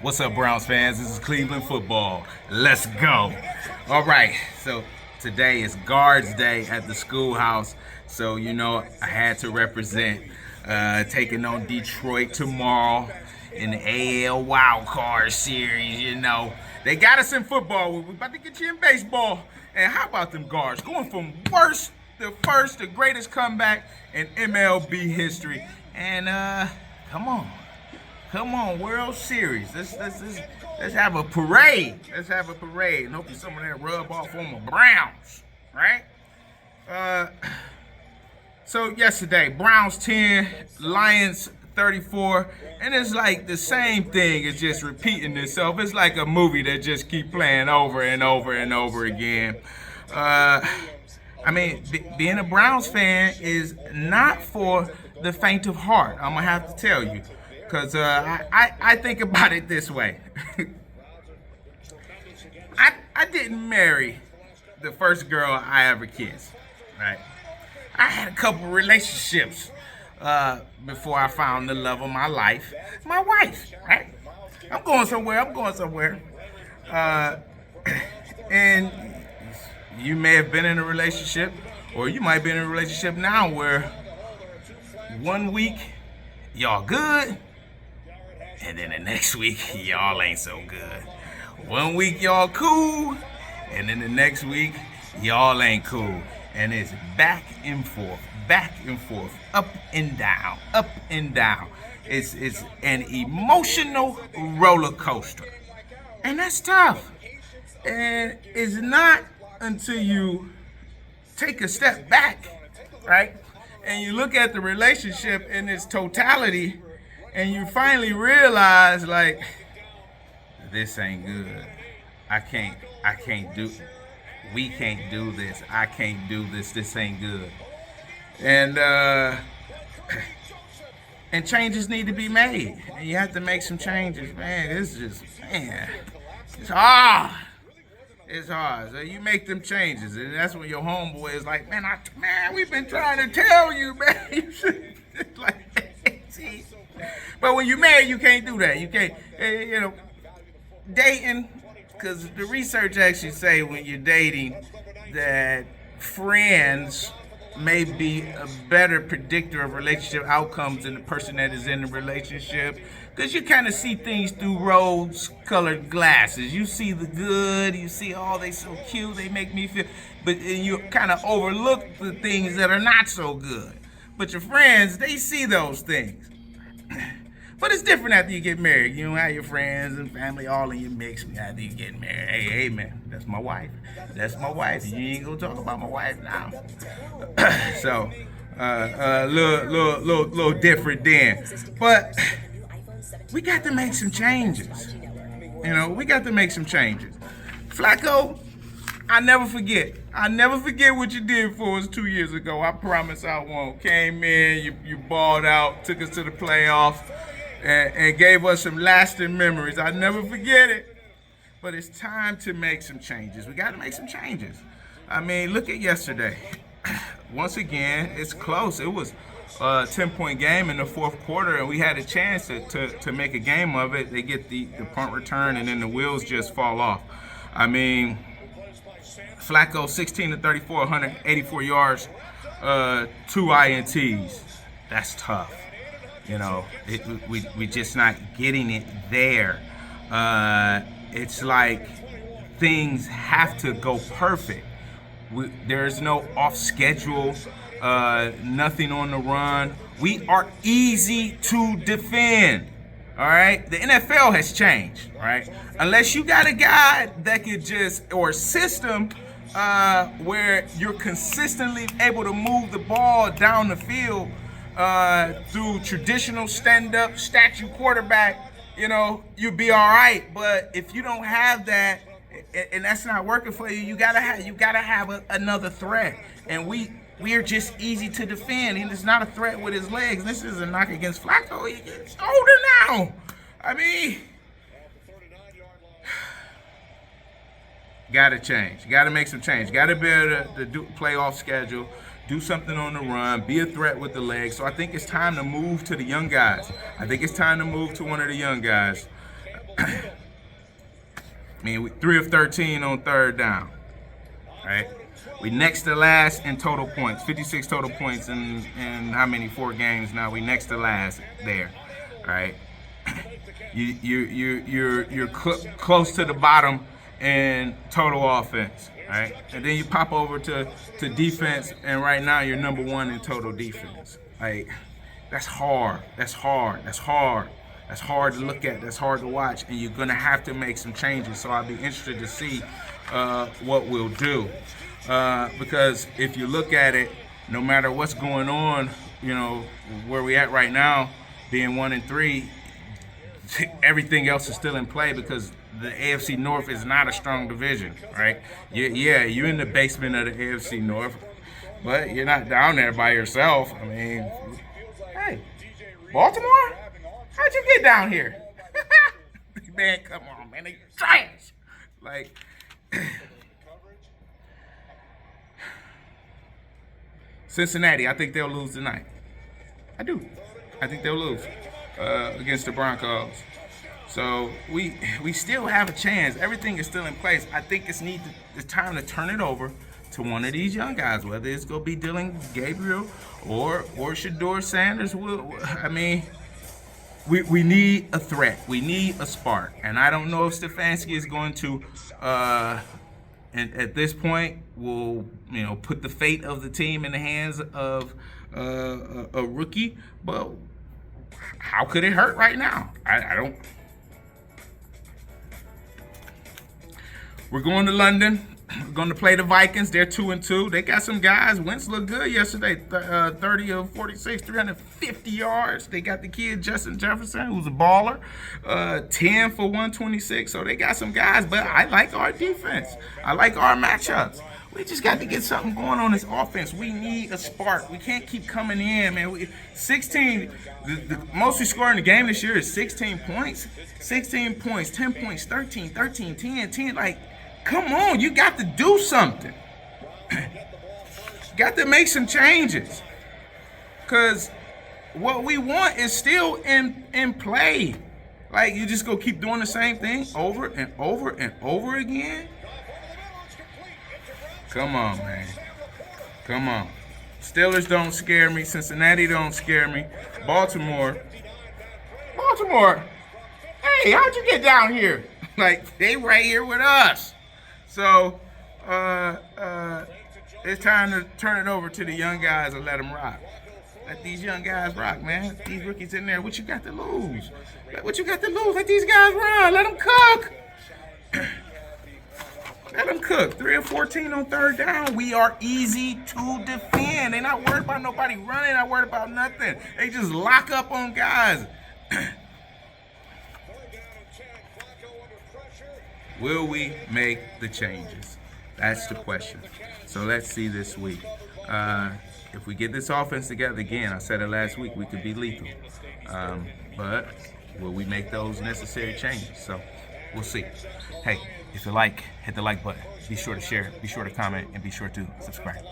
What's up, Browns fans? This is Cleveland football. Let's go. All right, so today is Guards Day at the schoolhouse. So, I had to represent taking on Detroit tomorrow in the AL Wild Card Series, They got us in football. We're about to get you in baseball. And how about them Guards? Going from worst to first, the greatest comeback in MLB history. And, come on, World Series. Let's have a parade. Let's have a parade. And hopefully some of that rub off on the Browns, right? So yesterday, Browns 10, Lions 34, and it's like the same thing. It's just repeating itself. It's like a movie that just keep playing over and over and over again. Being a Browns fan is not for the faint of heart. I'm gonna have to tell you. Because I think about it this way. I didn't marry the first girl I ever kissed, right? I had a couple relationships before I found the love of my life, my wife, right? I'm going somewhere. And you may have been in a relationship, or you might be in a relationship now where 1 week y'all good, and then the next week, y'all ain't so good. 1 week, y'all cool, and then the next week, y'all ain't cool. And it's back and forth, up and down. It's an emotional roller coaster. And that's tough. And it's not until you take a step back, right? And you look at the relationship in its totality, and you finally realize, like, this ain't good. We can't do this. I can't do this. This ain't good. And changes need to be made. And you have to make some changes, man. It's hard. It's hard. So you make them changes, and that's when your homeboy is like, man, we've been trying to tell you, man. You should, like, see. But when you're married, you can't do that. You can't, dating, because the research actually say when you're dating that friends may be a better predictor of relationship outcomes than the person that is in the relationship, because you kind of see things through rose-colored glasses. You see the good, you see, oh, they so cute, they make me feel, but you kind of overlook the things that are not so good. But your friends, they see those things. But it's different after you get married. You don't have your friends and family all in your mix after you get married. Hey, man, that's my wife. You ain't gonna talk about my wife now. So, little different then. But we got to make some changes. Flacco, I never forget what you did for us 2 years ago. I promise I won't. Came in, you balled out, took us to the playoffs, and gave us some lasting memories. I'll never forget it. But it's time to make some changes. We got to make some changes. I mean, look at yesterday. Once again, it's close. It was a 10-point game in the fourth quarter, and we had a chance to make a game of it. They get the punt return, and then the wheels just fall off. I mean, Flacco, 16 to 34, 184 yards, 2 INTs. That's tough. We just not getting it there. It's like things have to go perfect. There's no off schedule, nothing on the run. We are easy to defend. All right, the NFL has changed. Right, unless you got a guy that could or a system where you're consistently able to move the ball down the field. Through traditional stand-up statue quarterback, you'll be all right. But if you don't have that, and that's not working for you, you gotta have another threat. And we are just easy to defend. And it's not a threat with his legs. This is a knock against Flacco. He's older now. I mean, gotta change. Gotta make some change. Gotta be able to do playoff schedule. do something on the run, be a threat with the legs. So I think it's time to move to the young guys. I think it's time to move to one of the young guys. I mean, 3 of 13 on third down, right? We next to last in total points, 56 total points in how many, 4 games now? We next to last there, right? You're close to the bottom in total offense, right? And then you pop over to defense, and right now you're number 1 in total defense. Like, that's hard. That's hard. That's hard. That's hard to look at. That's hard to watch, and you're gonna have to make some changes. So I'll be interested to see what we'll do, because if you look at it, no matter what's going on, you know where we at right now, being 1-3. Everything else is still in play because the AFC North is not a strong division, right? Yeah, you're in the basement of the AFC North, but you're not down there by yourself. I mean, hey, Baltimore? How'd you get down here? Man, come on, man, they trash. Like, Cincinnati, I think they'll lose tonight. I do. I think they'll lose against the Broncos. So we still have a chance. Everything is still in place. I think it's time to turn it over to one of these young guys, whether it's going to be Dylan Gabriel or Shedeur Sanders. I mean, we need a threat. We need a spark. And I don't know if Stefanski is going to, and at this point, will put the fate of the team in the hands of a rookie. But how could it hurt right now? I don't. We're going to London. We're going to play the Vikings. They're 2-2. They got some guys. Wentz looked good yesterday. 30 of 46, 350 yards. They got the kid Justin Jefferson, who's a baller. 10 for 126. So they got some guys. But I like our defense. I like our matchups. We just got to get something going on this offense. We need a spark. We can't keep coming in, man. 16, the most we scored in the game this year is 16 points. 16 points, 10 points, 13, 13, 10, 10. Like, come on, you got to do something. Got to make some changes. Because what we want is still in play. Like, you just go keep doing the same thing over and over and over again. Come on, man. Come on. Steelers don't scare me. Cincinnati don't scare me. Baltimore. Hey, how'd you get down here? Like, they right here with us. So, it's time to turn it over to the young guys and let them rock. Let these young guys rock, man. These rookies in there, what you got to lose? What you got to lose? Let these guys run. Let them cook. Let them cook. 3 of 14 on third down. We are easy to defend. They're not worried about nobody running. Not worried about nothing. They just lock up on guys. Will we make the changes? That's the question. So let's see this week. If we get this offense together again, I said it last week, we could be lethal. But will we make those necessary changes? So we'll see. Hey, if you like, hit the like button. Be sure to share, be sure to comment, and be sure to subscribe.